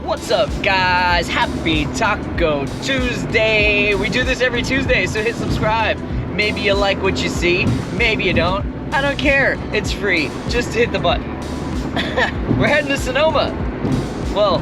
What's up, guys? Happy Taco Tuesday. We do this every Tuesday, so hit subscribe. Maybe you like what you see, maybe you don't. I don't care, it's free. Just hit the button. We're heading to Sonoma. Well,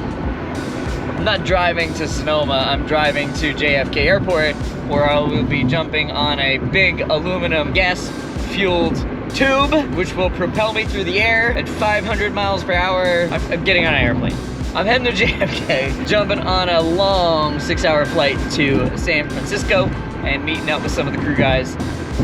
I'm not driving to Sonoma, I'm driving to JFK Airport, where I will be jumping on a big aluminum gas-fueled tube, which will propel me through the air at 500 miles per hour. I'm getting on an airplane. I'm heading to JFK, jumping on a long 6-hour flight to San Francisco and meeting up with some of the crew guys,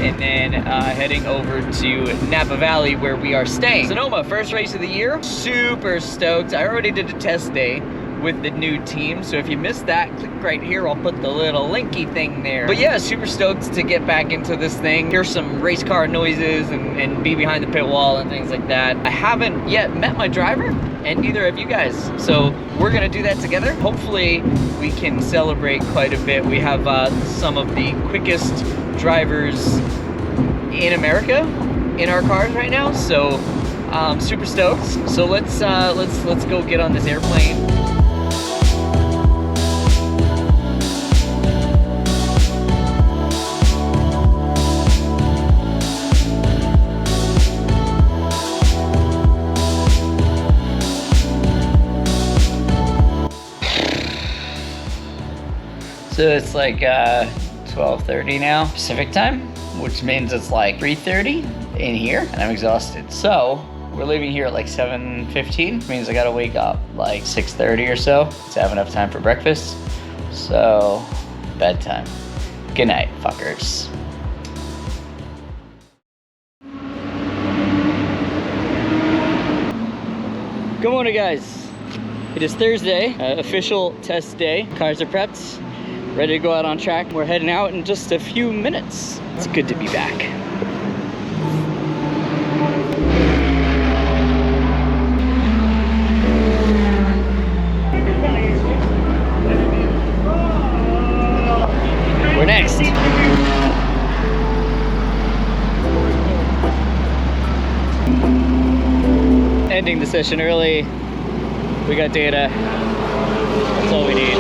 and then heading over to Napa Valley where we are staying. Sonoma, first race of the year. Super stoked. I already did a test day with the new team, so if you missed that, click right here. I'll put the little linky thing there. But yeah, super stoked to get back into this thing, hear some race car noises and be behind the pit wall and things like that. I haven't yet met my driver, and neither have you guys, so we're gonna do that together. Hopefully we can celebrate quite a bit. We have some of the quickest drivers in America in our cars right now, so super stoked. So let's go get on this airplane. So it's like 12:30 now Pacific time, which means it's like 3:30 in here, and I'm exhausted. So we're leaving here at like 7:15, means I gotta wake up like 6:30 or so to have enough time for breakfast. So bedtime. Good night, fuckers. Good morning, guys. It is Thursday, official test day. Cars are prepped, ready to go out on track. We're heading out in just a few minutes. It's good to be back. We're next. Ending the session early. We got data. That's all we need.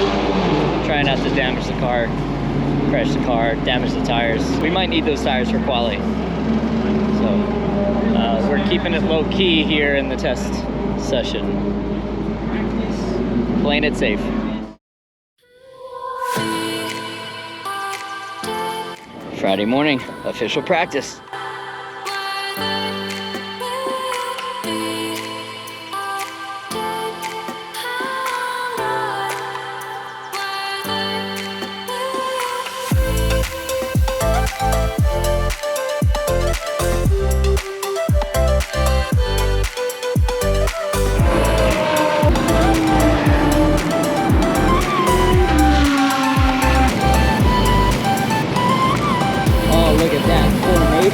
Try not to damage the car, crash the car, damage the tires. We might need those tires for quali. So we're keeping it low key here in the test session. Playing it safe. Friday morning, official practice. Look at that formation.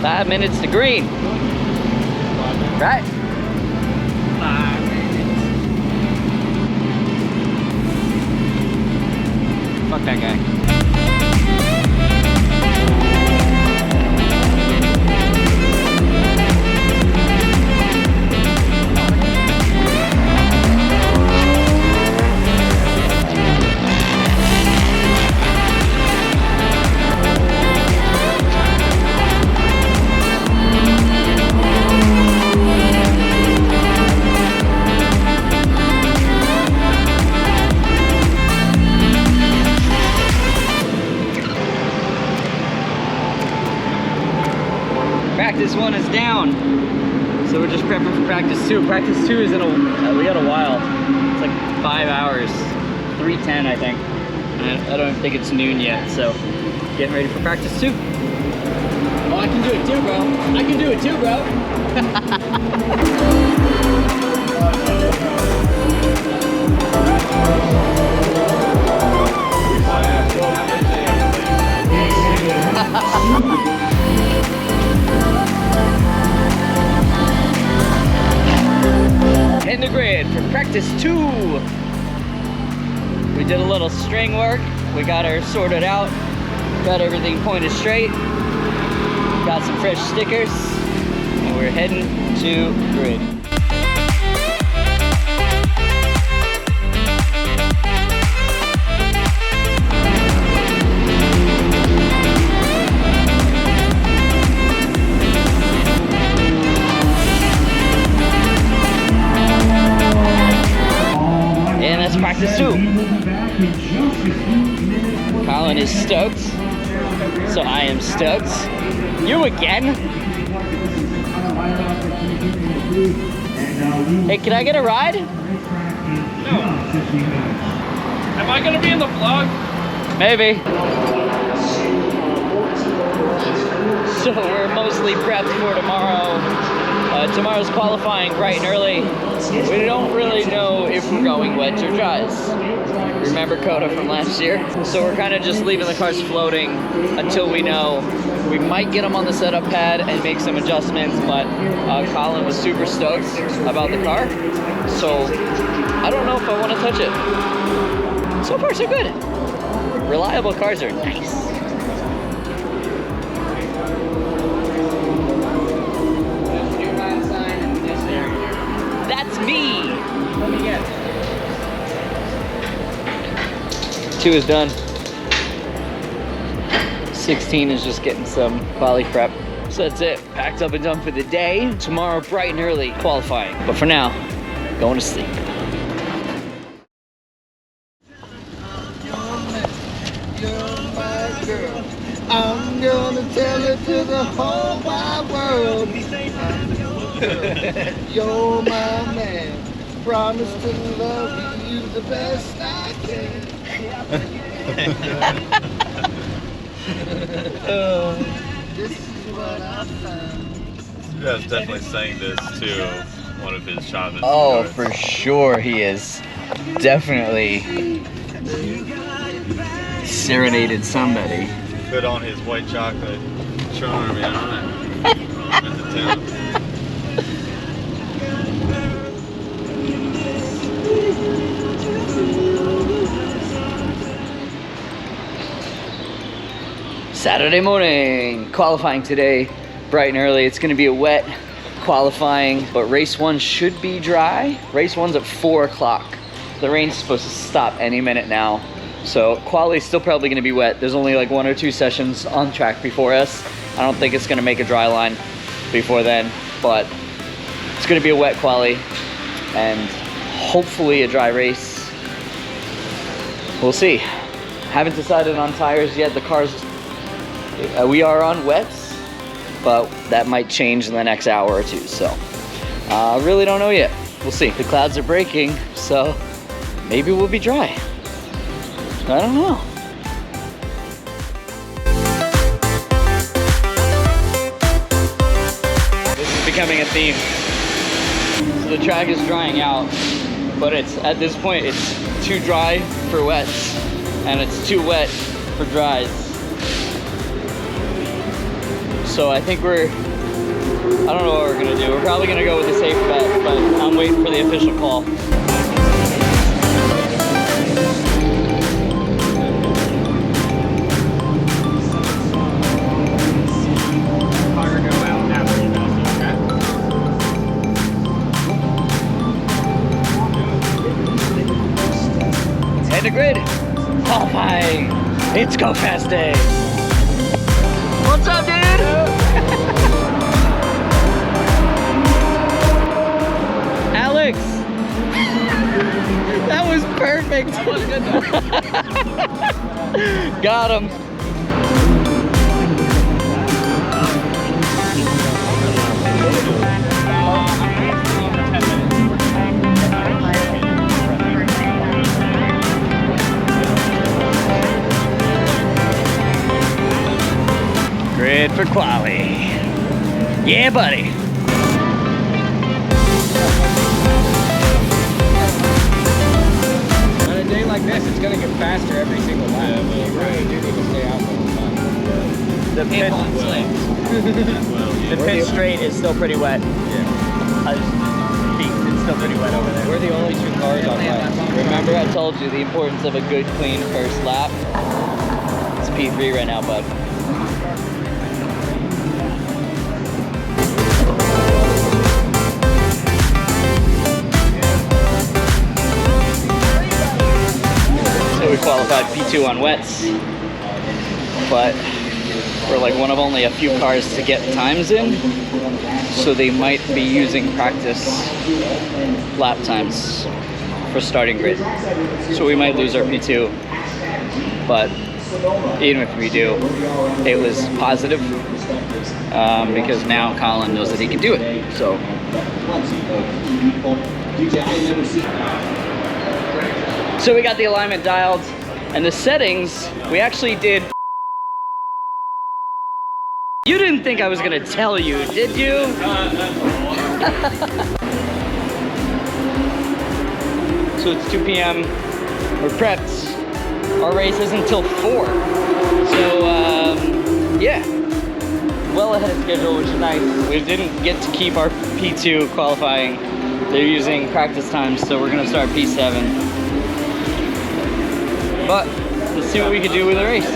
5 minutes to green. Right? 5 minutes. Fuck that guy. Practice 1 is down, so we're just prepping for practice 2. Practice 2 is in we got a while. It's like 5 hours, 3:10 I think. I don't think it's noon yet, so getting ready for practice 2. Oh, I can do it too, bro. I can do it too, bro. Hitting the grid for practice 2. We did a little string work. We got her sorted out. Got everything pointed straight. got some fresh stickers, and we're heading to grid. And that's practice 2. Colin is stoked, so I am stoked. You again? Hey, can I get a ride? No. Am I gonna be in the vlog? Maybe. So we're mostly prepped for tomorrow. Tomorrow's qualifying bright and early. We don't really know if we're going wet or dries. Remember Coda from last year? So we're kind of just leaving the cars floating until we know. We might get them on the setup pad and make some adjustments, but Colin was super stoked about the car. So I don't know if I want to touch it. So far so good. Reliable cars are nice. That's me. Let me get. 2 is done. 16 is just getting some quali prep. So that's it. Packed up and done for the day. Tomorrow, bright and early, qualifying. But for now, going to sleep. You're my girl. I'm gonna tell it to the whole wide world. You're my man. Promise to love you the best I can. This is what I found. You guys definitely sang this to one of his Chavez. Oh, for sure he is. Definitely serenaded somebody. Put on his white chocolate charm, yeah. At the town. Saturday morning, qualifying today, bright and early. It's gonna be a wet qualifying, but race 1 should be dry. Race 1's at 4 o'clock. The rain's supposed to stop any minute now. So quali's still probably gonna be wet. There's only like 1 or 2 sessions on track before us. I don't think it's gonna make a dry line before then, but it's gonna be a wet quali and hopefully a dry race. We'll see. Haven't decided on tires yet. The car's, we are on wets, but that might change in the next hour or 2. So I really don't know yet. We'll see. The clouds are breaking, so maybe we'll be dry. I don't know. This is becoming a theme. So the track is drying out, but it's at this point it's too dry for wets and it's too wet for dries. So I think I don't know what we're gonna do. We're probably gonna go with the safe bet, but I'm waiting for the official call. Head to grid. Qualifying. It's Go Fast Day. What's up, dude? Alex. That was perfect. That was good though. Got him. Grid for quali. Yeah, buddy. On a day like this, it's going to get faster every single lap. You really do need to stay out for the fun. The pit straight is still pretty wet. Yeah. It's still pretty wet over there. We're the only 2 cars on wet. Remember I told you the importance of a good, clean first lap? It's P3 right now, bud. qualified P2 on wets, but we're like one of only a few cars to get times in, so they might be using practice lap times for starting grid. So we might lose our P2, but even if we do, it was positive because now Colin knows that he can do it. So we got the alignment dialed, and the settings, we actually did. You didn't think I was gonna tell you, did you? So it's 2 p.m. We're prepped. Our race is until 4. So yeah, well ahead of schedule, which is nice. We didn't get to keep our P2 qualifying. They're using practice times, so we're gonna start P7. But let's see what we can do with the race.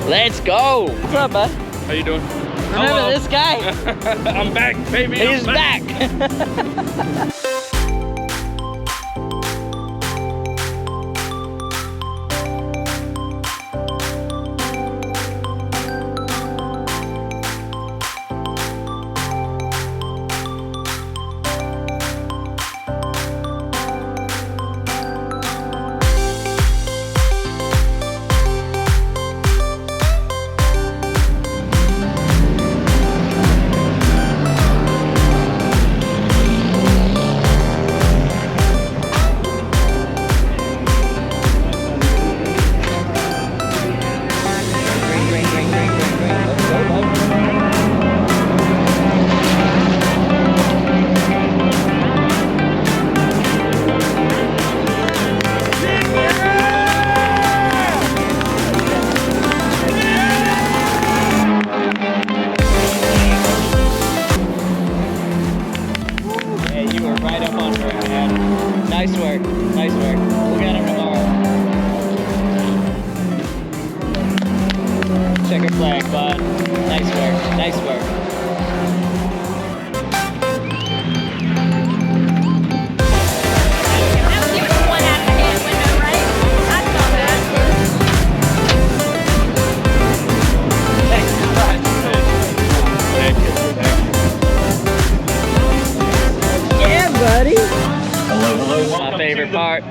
Let's go. What's up, bud? How you doing? Remember this guy? I'm back, baby. He's back. Nice work, nice work. We'll get him tomorrow. Checker flag, bud. Nice work, nice work. My favorite part.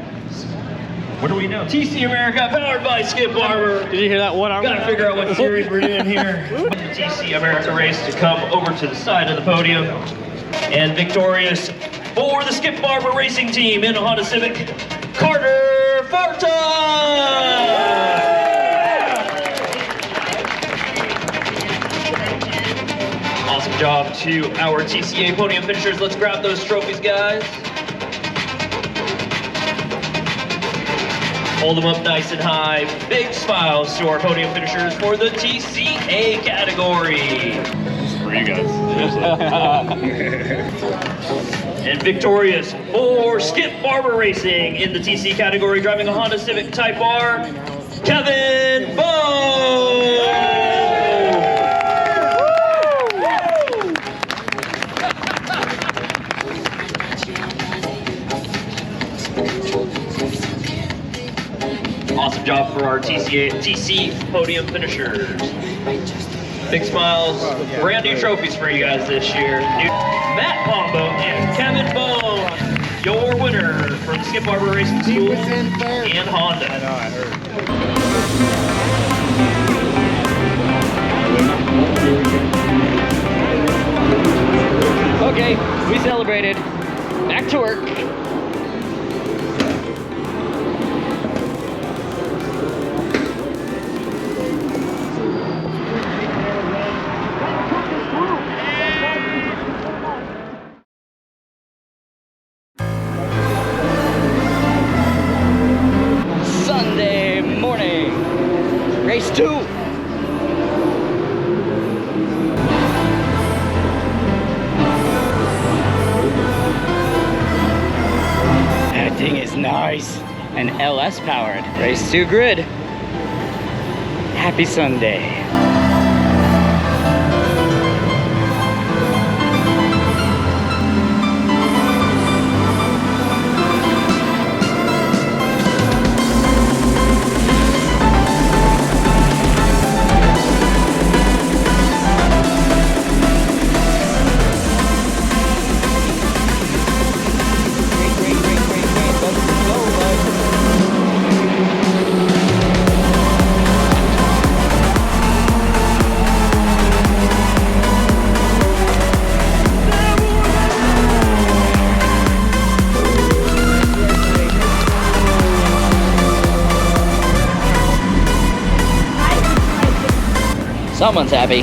What do we know? TC America, powered by Skip Barber. Did you hear that one? Gotta figure out what series we're doing here. The TC America race to come over to the side of the podium. And victorious for the Skip Barber racing team in a Honda Civic, Carter Farta! Awesome job to our TCA podium finishers. Let's grab those trophies, guys. Hold them up nice and high. Big smiles to our podium finishers for the TCA category. For you guys. And victorious for Skip Barber Racing in the TC category, driving a Honda Civic Type R, Kevin Bowe! Awesome job for our TC podium finishers. Big smiles, brand new trophies for you guys this year. Matt Pombo and Kevin Bowe, your winner from Skip Barber Racing School and Honda. I know, I heard. Okay, we celebrated. Back to work. Sunday morning, race 2. That thing is nice and LS powered. Race 2 grid. Happy Sunday. Someone's happy.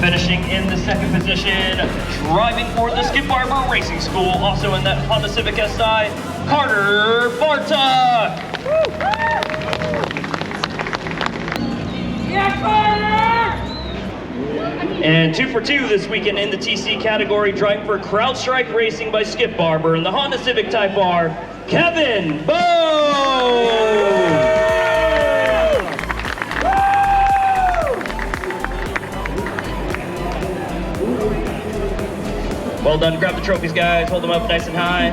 Finishing in the second position, driving for the Skip Barber Racing School, also in that Honda Civic SI, Carter Bartok. And 2 for 2 this weekend in the TC category, driving for CrowdStrike Racing by Skip Barber in the Honda Civic Type R, Kevin Bone. Well done. Grab the trophies, guys. Hold them up nice and high.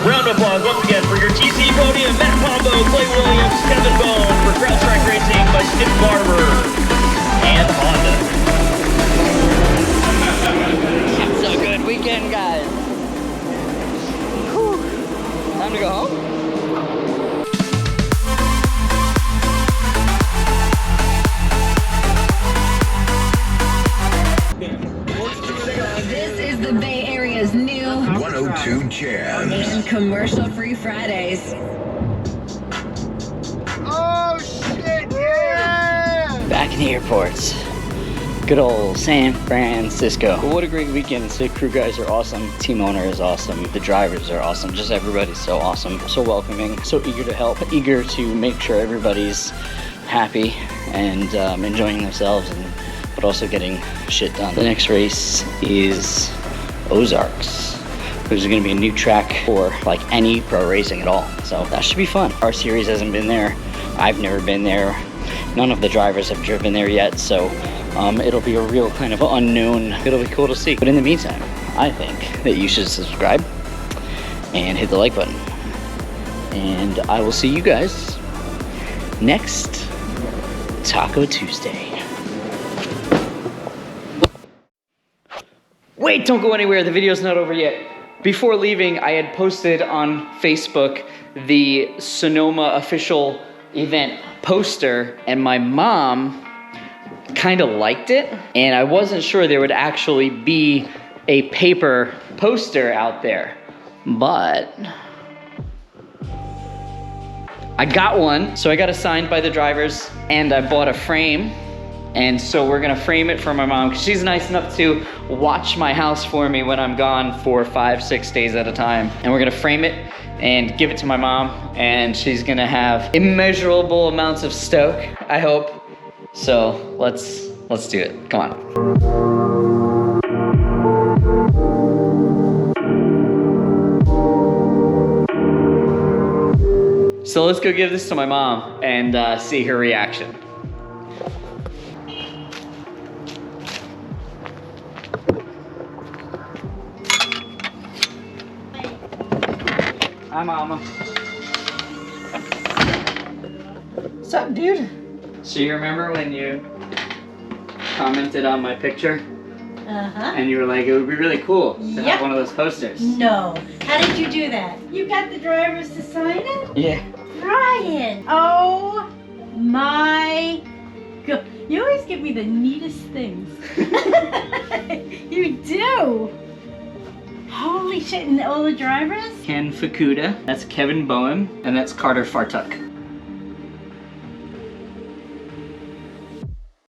Round of applause once again for your TC Podium, Matt Pombo, Clay Williams, Kevin Bone for CrowdStrike Racing by Skip Barber and Honda. It's a good weekend, guys. Whew. Time to go home. This is the Bay Area's new 102 Jazz. and commercial-free Fridays. Oh shit, yeah! Back in the airports. Good old San Francisco. But what a great weekend. The crew guys are awesome. Team owner is awesome. The drivers are awesome. Just everybody's so awesome. So welcoming. So eager to help. Eager to make sure everybody's happy and enjoying themselves, but also getting shit done. The next race is Ozarks. There's gonna be a new track for like any pro racing at all. So that should be fun. Our series hasn't been there. I've never been there. None of the drivers have driven there yet. So it'll be a real kind of unknown. It'll be cool to see. But in the meantime, I think that you should subscribe and hit the like button. And I will see you guys next Taco Tuesday. Wait, don't go anywhere. The video's not over yet. Before leaving, I had posted on Facebook the Sonoma official event poster, and my mom kind of liked it, and I wasn't sure there would actually be a paper poster out there, but I got one. So I got it signed by the drivers, and I bought a frame. And so we're gonna frame it for my mom, because she's nice enough to watch my house for me when I'm gone for 5-6 days at a time. And we're gonna frame it and give it to my mom, and she's gonna have immeasurable amounts of stoke, I hope. So let's do it, come on. So let's go give this to my mom and see her reaction. Hi, Mama. What's up, dude? So you remember when you commented on my picture? Uh-huh. And you were like, it would be really cool to have one of those posters. No. How did you do that? You got the drivers to sign it? Yeah. Ryan! Oh my God. You always give me the neatest things. You do. Holy shit, and all the drivers? Ken Fukuda, that's Kevin Boehm, and that's Carter Fartuk.